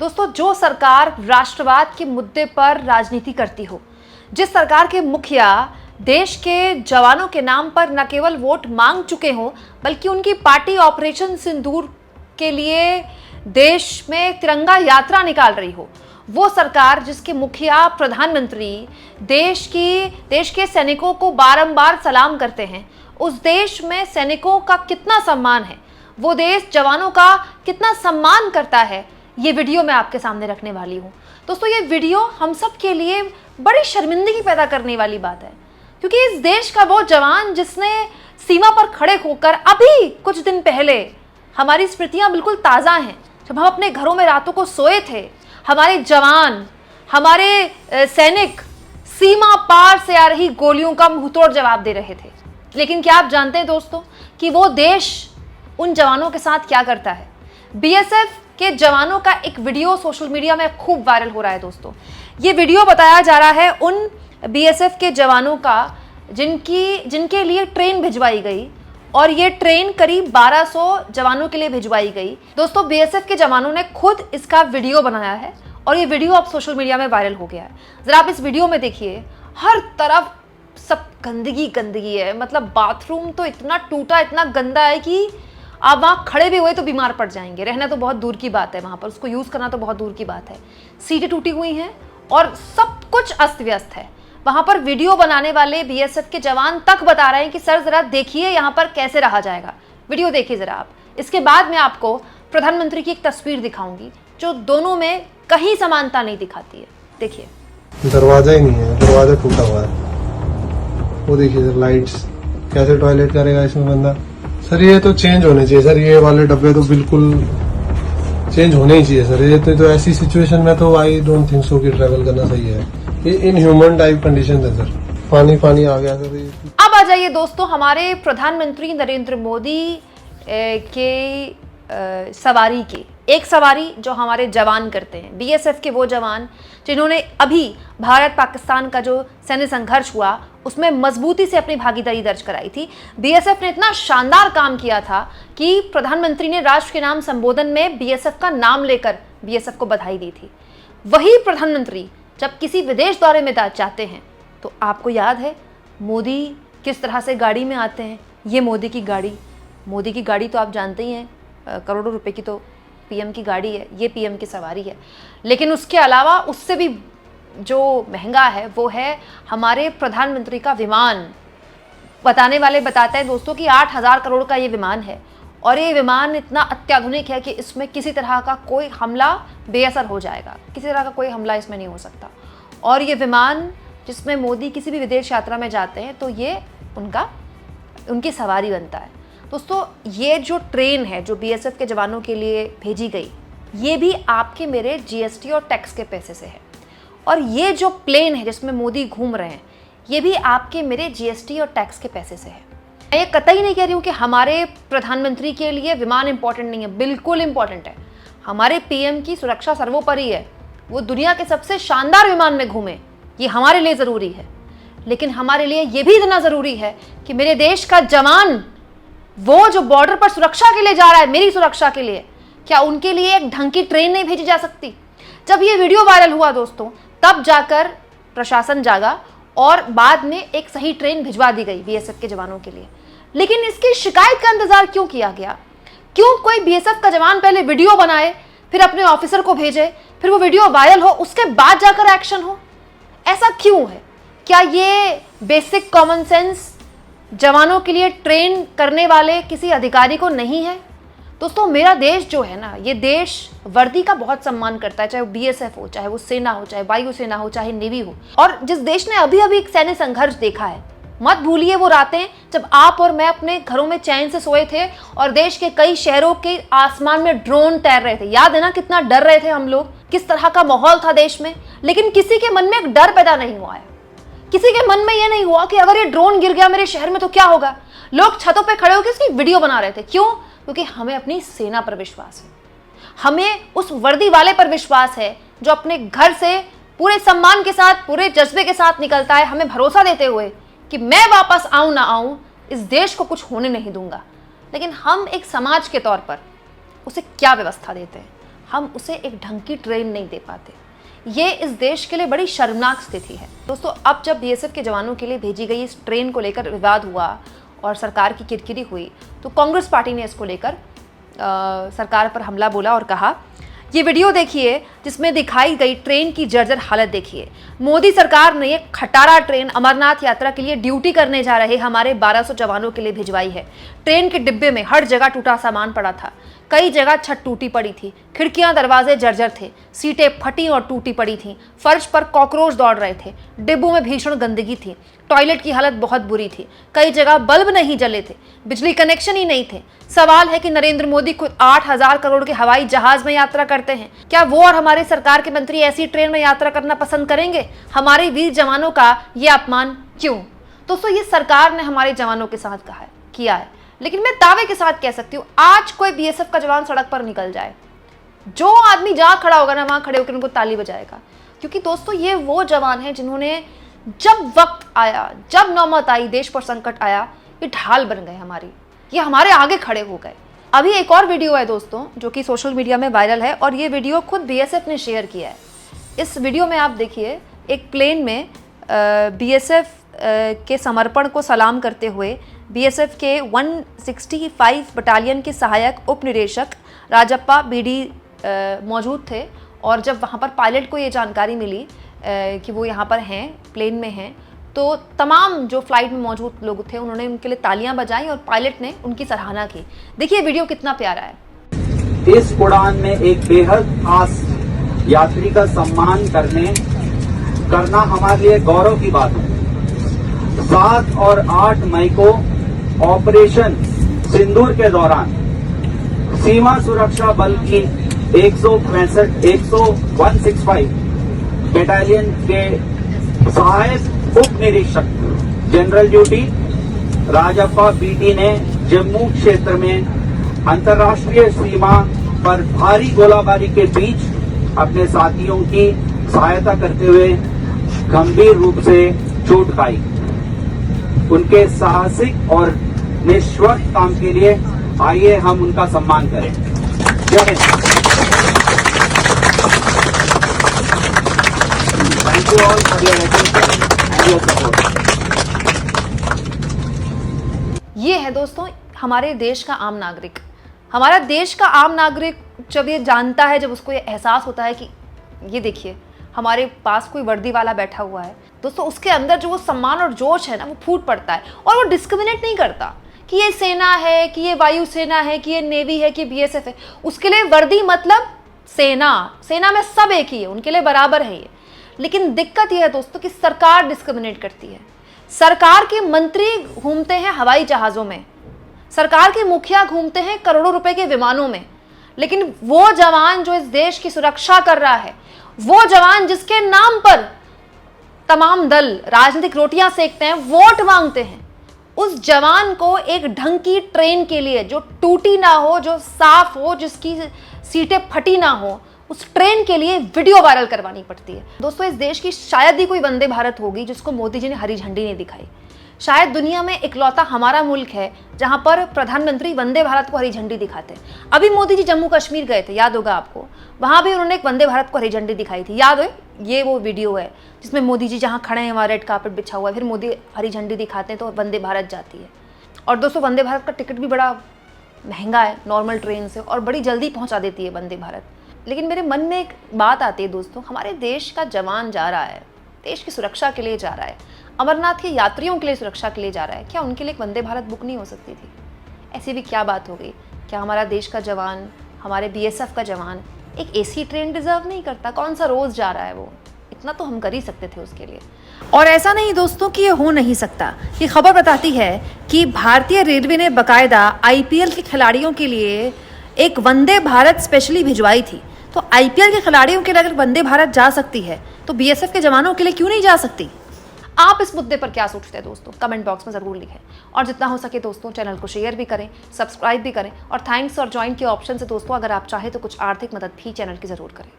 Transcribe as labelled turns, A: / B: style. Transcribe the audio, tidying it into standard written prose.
A: दोस्तों, जो सरकार राष्ट्रवाद के मुद्दे पर राजनीति करती हो, जिस सरकार के मुखिया देश के जवानों के नाम पर न केवल वोट मांग चुके हों बल्कि उनकी पार्टी ऑपरेशन सिंदूर के लिए देश में तिरंगा यात्रा निकाल रही हो, वो सरकार जिसके मुखिया प्रधानमंत्री देश के सैनिकों को बारंबार सलाम करते हैं, उस देश में सैनिकों का कितना सम्मान है, वो देश जवानों का कितना सम्मान करता है, ये वीडियो मैं आपके सामने रखने वाली हूँ। दोस्तों, ये वीडियो हम सब के लिए बड़ी शर्मिंदगी पैदा करने वाली बात है, क्योंकि इस देश का वो जवान जिसने सीमा पर खड़े होकर अभी कुछ दिन पहले, हमारी स्मृतियां बिल्कुल ताज़ा हैं, जब हम अपने घरों में रातों को सोए थे, हमारे जवान, हमारे सैनिक सीमा पार से आ रही गोलियों का मुंहतोड़ जवाब दे रहे थे। लेकिन क्या आप जानते हैं दोस्तों कि वो देश उन जवानों के साथ क्या करता है? बीएसएफ के जवानों का एक वीडियो सोशल मीडिया में खूब वायरल हो रहा है। दोस्तों, ये वीडियो बताया जा रहा है उन बीएसएफ के जवानों का जिनके लिए ट्रेन भिजवाई गई, और ये ट्रेन करीब 1200 जवानों के लिए भिजवाई गई। दोस्तों, बीएसएफ के जवानों ने खुद इसका वीडियो बनाया है और ये वीडियो अब सोशल मीडिया में वायरल हो गया है। जरा आप इस वीडियो में देखिए, हर तरफ सब गंदगी है। मतलब बाथरूम तो इतना टूटा, इतना गंदा है कि आप वहाँ खड़े भी हुए तो बीमार पड़ जाएंगे। रहना तो बहुत दूर की बात है, वहाँ पर उसको यूज़ करना तो बहुत दूर की बात है। सीटें टूटी हुई हैं और सब कुछ अस्त व्यस्त है। वहाँ पर वीडियो बनाने वाले बीएसएफ के जवान तक बता रहे हैं कि सर जरा देखिए यहाँ पर कैसे रहा जाएगा। वीडियो देखिए जरा आप। इसके बाद मैं आपको प्रधानमंत्री की एक तस्वीर दिखाऊंगी जो दोनों में कहीं समानता नहीं दिखाती है। देखिए,
B: दरवाजा ही नहीं है, दरवाजा टूटा हुआ है। वो देखिए लाइट्स, कैसे टॉयलेट करेगा इसमें बंदा। सर ये तो चेंज होने चाहिए सर, ये वाले डब्बे तो बिल्कुल चेंज होने ही चाहिए सर। ये तो ऐसी सिचुएशन में तो आई डोंट थिंक सो कि ट्रैवल करना सही है। ये इनह्यूमन टाइप कंडीशन है सर। पानी आ गया सर।
A: अब आ जाइए दोस्तों हमारे प्रधानमंत्री नरेंद्र मोदी के सवारी की एक सवारी जो हमारे जवान करते हैं, बीएसएफ के वो जवान जिन्होंने अभी भारत पाकिस्तान का जो सैन्य संघर्ष हुआ उसमें मजबूती से अपनी भागीदारी दर्ज कराई थी। बीएसएफ ने इतना शानदार काम किया था कि प्रधानमंत्री ने राष्ट्र के नाम संबोधन में बीएसएफ का नाम लेकर बीएसएफ को बधाई दी थी। वही प्रधानमंत्री जब किसी विदेश दौरे में जाते हैं तो आपको याद है मोदी किस तरह से गाड़ी में आते हैं। ये मोदी की गाड़ी तो आप जानते ही हैं, करोड़ों रुपए की तो पीएम की गाड़ी है, ये पीएम की सवारी है। लेकिन उसके अलावा उससे भी जो महंगा है वो है हमारे प्रधानमंत्री का विमान। बताने वाले बताते हैं दोस्तों कि 8000 करोड़ का ये विमान है, और ये विमान इतना अत्याधुनिक है कि इसमें किसी तरह का कोई हमला बेअसर हो जाएगा, किसी तरह का कोई हमला इसमें नहीं हो सकता। और ये विमान जिसमें मोदी किसी भी विदेश यात्रा में जाते हैं तो ये उनकी सवारी बनता है। दोस्तों, ये जो ट्रेन है जो बीएसएफ के जवानों के लिए भेजी गई, ये भी आपके मेरे जीएसटी और टैक्स के पैसे से है। और ये जो प्लेन है जिसमें मोदी घूम रहे हैं, ये भी आपके मेरे जीएसटी और टैक्स के पैसे से है। मैं ये कतई नहीं कह रही हूँ कि हमारे प्रधानमंत्री के लिए विमान इंपॉर्टेंट नहीं है, बिल्कुल इंपॉर्टेंट है। हमारे पीएम की सुरक्षा सर्वोपरि है। वो दुनिया के सबसे शानदार विमान में घूमे, ये हमारे लिए ज़रूरी है। लेकिन हमारे लिए ये भी इतना ज़रूरी है कि मेरे देश का जवान, वो जो बॉर्डर पर सुरक्षा के लिए जा रहा है, मेरी सुरक्षा के लिए, क्या उनके लिए एक ढंग की ट्रेन नहीं भेजी जा सकती? जब ये वीडियो वायरल हुआ दोस्तों, तब जाकर प्रशासन जागा और बाद में एक सही ट्रेन भिजवा दी गई बीएसएफ के जवानों के लिए। लेकिन इसकी शिकायत का इंतजार क्यों किया गया? क्यों कोई बीएसएफ का जवान पहले वीडियो बनाए, फिर अपने ऑफिसर को भेजे, फिर वो वीडियो वायरल हो, उसके बाद जाकर एक्शन हो? ऐसा क्यों है? क्या ये बेसिक कॉमन सेंस जवानों के लिए ट्रेन करने वाले किसी अधिकारी को नहीं है? दोस्तों, मेरा देश जो है ना, ये देश वर्दी का बहुत सम्मान करता है, चाहे वो बीएसएफ हो, चाहे वो सेना हो, चाहे वायुसेना हो, चाहे नेवी हो। और जिस देश ने अभी अभी एक सैन्य संघर्ष देखा है, मत भूलिए वो रातें जब आप और मैं अपने घरों में चैन से सोए थे और देश के कई शहरों के आसमान में ड्रोन तैर रहे थे। याद है ना कितना डर रहे थे हम लोग, किस तरह का माहौल था देश में। लेकिन किसी के मन में एक डर पैदा नहीं हुआ है, किसी के मन में यह नहीं हुआ कि अगर ये ड्रोन गिर गया मेरे शहर में तो क्या होगा। लोग छतों पे खड़े होकर इसकी वीडियो बना रहे थे। क्यों? क्योंकि हमें अपनी सेना पर विश्वास है, हमें उस वर्दी वाले पर विश्वास है जो अपने घर से पूरे सम्मान के साथ, पूरे जज्बे के साथ निकलता है, हमें भरोसा देते हुए कि मैं वापस आऊं ना आऊं, इस देश को कुछ होने नहीं दूंगा। लेकिन हम एक समाज के तौर पर उसे क्या व्यवस्था देते हैं? हम उसे एक ढंग की ट्रेन नहीं दे पाते। ये इस देश के लिए बड़ी शर्मनाक स्थिति है। दोस्तों, अब जब बीएसएफ के जवानों के लिए भेजी गई इस ट्रेन को लेकर विवाद हुआ और सरकार की किरकिरी हुई, तो कांग्रेस पार्टी ने इसको लेकर सरकार पर हमला बोला और कहा, ये वीडियो देखिए जिसमें दिखाई गई ट्रेन की जर्जर हालत देखिए। मोदी सरकार ने एक खटारा ट्रेन अमरनाथ यात्रा के लिए ड्यूटी करने जा रहे हमारे 1200 जवानों के लिए भिजवाई है। ट्रेन के डिब्बे में हर जगह टूटा सामान पड़ा था, कई जगह छत टूटी पड़ी थी, खिड़कियां दरवाजे जर्जर थे, सीटें फटी और टूटी पड़ी थीं, फर्श पर कॉकरोच दौड़ रहे थे, डिब्बों में भीषण गंदगी थी, टॉयलेट की हालत बहुत बुरी थी, कई जगह बल्ब नहीं जले थे, बिजली कनेक्शन ही नहीं थे। सवाल है कि नरेंद्र मोदी खुद 8,000 करोड़ के हवाई जहाज में यात्रा करते हैं, क्या वो और हमारे सरकार के मंत्री ऐसी ट्रेन में यात्रा करना पसंद करेंगे? हमारे वीर जवानों का ये अपमान क्यों? दोस्तों, ये सरकार ने हमारे जवानों के साथ किया है, लेकिन मैं दावे के साथ कह सकती हूँ, आज कोई बीएसएफ का जवान सड़क पर निकल जाए, जो आदमी जहां खड़ा होगा ना, वहां खड़े होकर उनको ताली बजाएगा। क्योंकि दोस्तों, ये वो जवान हैं जिन्होंने जब वक्त आया, जब नौबत आई, देश पर संकट आया, ये ढाल बन गए हमारी, ये हमारे आगे खड़े हो गए। अभी एक और वीडियो है दोस्तों, जो कि सोशल मीडिया में वायरल है, और ये वीडियो खुद बीएसएफ ने शेयर किया है। इस वीडियो में आप देखिए, एक प्लेन में बीएसएफ के समर्पण को सलाम करते हुए बीएसएफ के 165 बटालियन के सहायक उप निदेशक राजप्पा बीडी मौजूद थे। और जब वहाँ पर पायलट को ये जानकारी मिली कि वो यहाँ पर हैं, प्लेन में हैं, तो तमाम जो फ्लाइट में मौजूद लोग थे उन्होंने उनके लिए तालियां बजाई और पायलट ने उनकी सराहना की। देखिए वीडियो कितना प्यारा है।
C: इस उड़ान में एक बेहद खास यात्री का सम्मान करना हमारे लिए गौरव की बात है। 7 और 8 मई को ऑपरेशन सिंदूर के दौरान सीमा सुरक्षा बल की 165 बटालियन के सहायक उप निरीक्षक जनरल ड्यूटी राजप्पा बीटी ने जम्मू क्षेत्र में अंतर्राष्ट्रीय सीमा पर भारी गोलाबारी के बीच अपने साथियों की सहायता करते हुए गंभीर रूप से चोट पाई। उनके साहसिक और निस्वार्थ काम के लिए आइए हम उनका सम्मान करें। जय Hind. Thank you all for your attention and your support.
A: ये है दोस्तों हमारे देश का आम नागरिक। हमारा देश का आम नागरिक जब ये जानता है, जब उसको ये एहसास होता है कि ये देखिए हमारे पास कोई वर्दी वाला बैठा हुआ है, दोस्तों उसके अंदर जो वो सम्मान और जोश है ना, वो फूट पड़ता है। और वो डिस्क्रिमिनेट नहीं करता कि ये सेना है, कि ये वायु सेना है, कि ये नेवी है, कि बीएसएफ है। उसके लिए वर्दी मतलब सेना में सब एक ही है, उनके लिए बराबर है ये। लेकिन दिक्कत यह है दोस्तों कि सरकार डिस्क्रिमिनेट करती है। सरकार के मंत्री घूमते हैं हवाई जहाज़ों में, सरकार के मुखिया घूमते हैं करोड़ों रुपए के विमानों में, लेकिन वो जवान जो इस देश की सुरक्षा कर रहा है, वो जवान जिसके नाम पर तमाम दल राजनीतिक रोटियां सेकते हैं, वोट मांगते हैं, उस जवान को एक ढंग की ट्रेन के लिए, जो टूटी ना हो, जो साफ हो, जिसकी सीटें फटी ना हो, उस ट्रेन के लिए वीडियो वायरल करवानी पड़ती है। दोस्तों, इस देश की शायद ही कोई वंदे भारत होगी जिसको मोदी जी ने हरी झंडी नहीं दिखाई। शायद दुनिया में इकलौता हमारा मुल्क है जहां पर प्रधानमंत्री वंदे भारत को हरी झंडी दिखाते हैं। अभी मोदी जी जम्मू कश्मीर गए थे, याद होगा आपको, वहां भी उन्होंने एक वंदे भारत को हरी झंडी दिखाई थी, याद है? ये वो वीडियो है जिसमें मोदी जी जहां खड़े हैं वहां रेड कार्पेट बिछा हुआ है, फिर मोदी हरी झंडी दिखाते हैं तो वंदे भारत जाती है। और दोस्तों, वंदे भारत का टिकट भी बड़ा महंगा है नॉर्मल ट्रेन से, और बड़ी जल्दी पहुंचा देती है वंदे भारत। लेकिन मेरे मन में एक बात आती है दोस्तों, हमारे देश का जवान जा रहा है, देश की सुरक्षा के लिए जा रहा है, अमरनाथ के यात्रियों के लिए सुरक्षा के लिए जा रहा है, क्या उनके लिए एक वंदे भारत बुक नहीं हो सकती थी? ऐसी भी क्या बात हो गई? क्या हमारा देश का जवान, हमारे बीएसएफ का जवान एक एसी ट्रेन डिजर्व नहीं करता? कौन सा रोज जा रहा है वो? इतना तो हम कर ही सकते थे उसके लिए। और ऐसा नहीं दोस्तों कि ये हो नहीं सकता। ये खबर बताती है कि भारतीय रेलवे ने बाकायदा आईपीएल के खिलाड़ियों के लिए एक वंदे भारत स्पेशली भिजवाई थी। तो आईपीएल के खिलाड़ियों के लिए अगर वंदे भारत जा सकती है तो बीएसएफ के जवानों के लिए क्यों नहीं जा सकती? आप इस मुद्दे पर क्या सोचते हैं दोस्तों? कमेंट बॉक्स में ज़रूर लिखें, और जितना हो सके दोस्तों चैनल को शेयर भी करें, सब्सक्राइब भी करें, और थैंक्स और ज्वाइन के ऑप्शन से दोस्तों अगर आप चाहें तो कुछ आर्थिक मदद भी चैनल की ज़रूर करें।